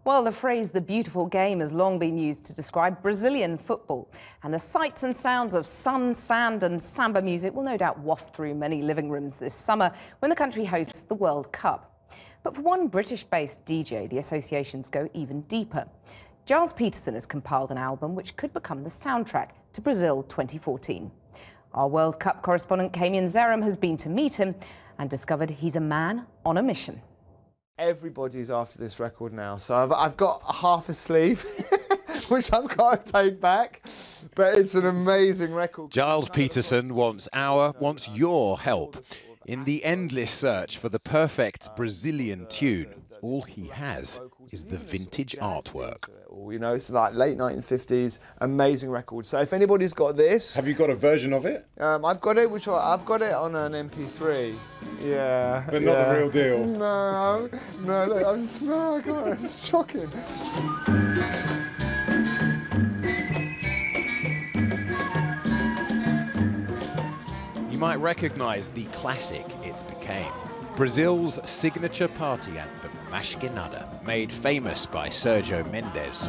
Well, the phrase "the beautiful game" has long been used to describe Brazilian football, and the sights and sounds of sun, sand and samba music will no doubt waft through many living rooms this summer when the country hosts the World Cup. But for one British-based DJ, the associations go even deeper. Gilles Peterson has compiled an album which could become the soundtrack to Brazil 2014. Our World Cup correspondent Keme Nzerem has been to meet him and discovered he's a man on a mission. Everybody's after this record now, so I've got half a sleeve, which I've got to take back, but it's an amazing record. Gilles Peterson wants your help in the endless search for the perfect Brazilian tune. All he has is the vintage artwork. You know, it's like late 1950s, amazing record. So if anybody's got this... Have you got a version of it? I've got it, I've got it on an MP3. Yeah. But not the real deal? No, look, I can't, it's shocking. You might recognise the classic it became. Brazil's signature party anthem, Mas Que Nada, made famous by Sergio Mendes.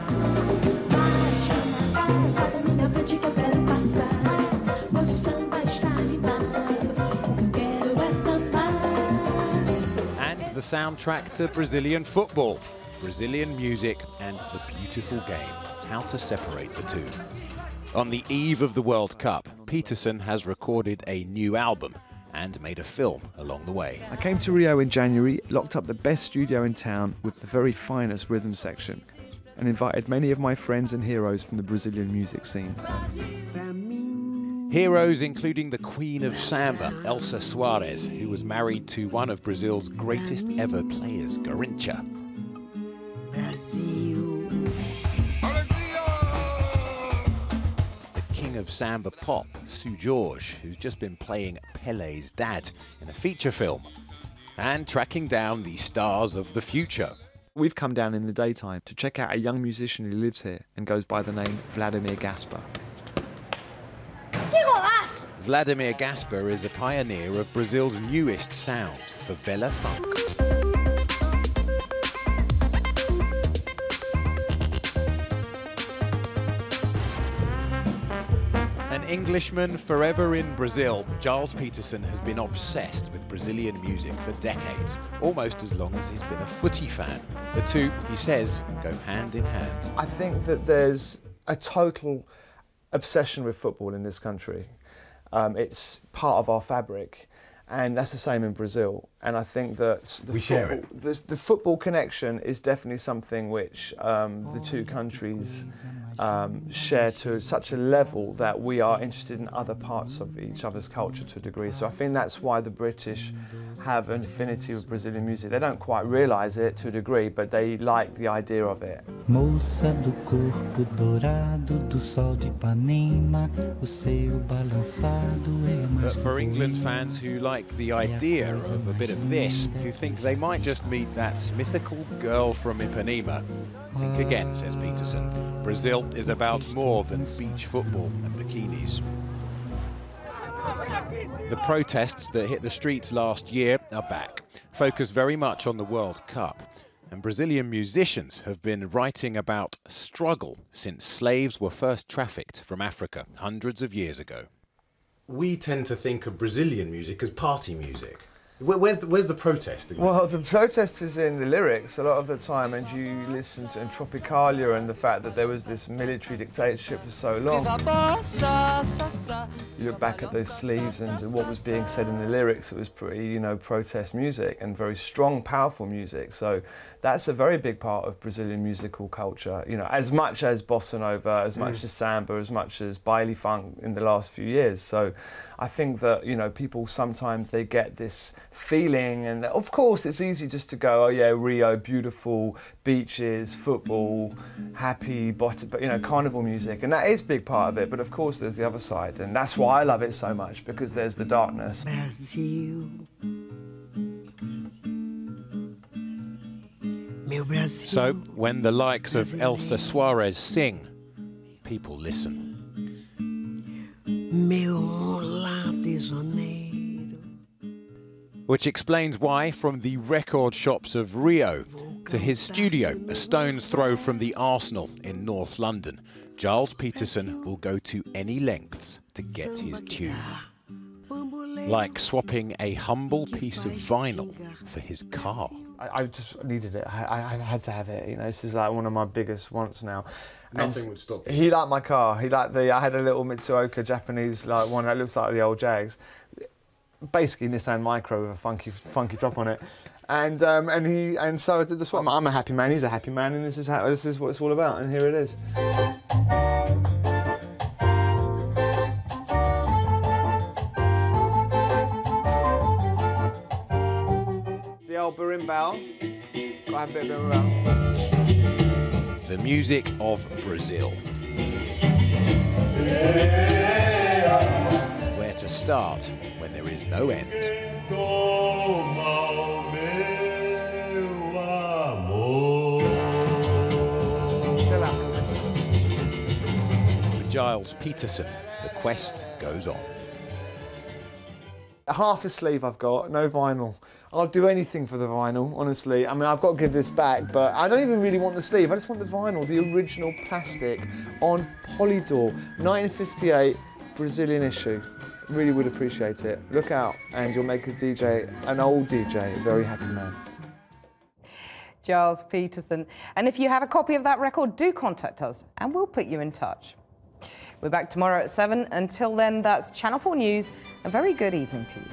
And the soundtrack to Brazilian football, Brazilian music and the beautiful game. How to separate the two. On the eve of the World Cup, Peterson has recorded a new album and made a film along the way. I came to Rio in January, locked up the best studio in town with the very finest rhythm section, and invited many of my friends and heroes from the Brazilian music scene. Heroes including the Queen of Samba, Elsa Soares, who was married to one of Brazil's greatest ever players, Garrincha. Of samba pop, Seu Jorge, who's just been playing Pele's dad in a feature film, and tracking down the stars of the future. We've come down in the daytime to check out a young musician who lives here and goes by the name Vladimir Gasper. Vladimir Gasper is a pioneer of Brazil's newest sound, favela funk. Englishman forever in Brazil, Gilles Peterson has been obsessed with Brazilian music for decades, almost as long as he's been a footy fan. The two, he says, go hand in hand. I think that there's a total obsession with football in this country. It's part of our fabric, and that's the same in Brazil. And I think that the football connection is definitely something which the two countries share to such a level that we are interested in other parts of each other's culture to a degree. So I think that's why the British have an affinity with Brazilian music. They don't quite realise it to a degree, but they like the idea of it. Moça do corpo dourado do sol de Ipanema, o seu balançado é mais. But for England fans who like the idea of a bit of this, who think they might just meet that mythical girl from Ipanema, think again, says Peterson. Brazil is about more than beach football and bikinis. The protests that hit the streets last year are back, focused very much on the World Cup. And Brazilian musicians have been writing about struggle since slaves were first trafficked from Africa hundreds of years ago. We tend to think of Brazilian music as party music. Where's the protest? Well, the protest is in the lyrics a lot of the time, and you listen to Tropicalia and the fact that there was this military dictatorship for so long. You look back at those sleeves and what was being said in the lyrics, it was pretty, you know, protest music and very strong, powerful music. So that's a very big part of Brazilian musical culture, you know, as much as bossa nova, as much as samba, as much as baile funk in the last few years. So I think that, you know, people sometimes they get this feeling, and of course it's easy just to go, oh yeah, Rio, beautiful beaches, football, happy, but you know, carnival music, and that is a big part of it. But of course there's the other side, and that's why I love it so much, because there's the darkness. So when the likes of Elsa Soares sing, people listen. which explains why, from the record shops of Rio to his studio, a stone's throw from the Arsenal in North London, Gilles Peterson will go to any lengths to get his tune. Like swapping a humble piece of vinyl for his car. I just needed it. I had to have it. You know, this is like one of my biggest wants now. Nothing would stop you. He liked my car. He liked I had a little Mitsuoka Japanese like one that looks like the old Jags. Basically Nissan Micro with a funky top on it. And so I did the swap. I'm a happy man, he's a happy man, and this is what it's all about, and here it is. The old berimbau. Got a bit of berimbau. The music of Brazil. Where to start when there is no end. With Gilles Peterson, the quest goes on. Half a sleeve I've got, no vinyl. I'll do anything for the vinyl, honestly. I mean, I've got to give this back, but I don't even really want the sleeve. I just want the vinyl, the original plastic on Polydor, 1958 Brazilian issue. Really would appreciate it. Look out, and you'll make a DJ, an old DJ, a very happy man. Gilles Peterson. And if you have a copy of that record, do contact us, and we'll put you in touch. We're back tomorrow at 7. Until then, that's Channel 4 News. A very good evening to you.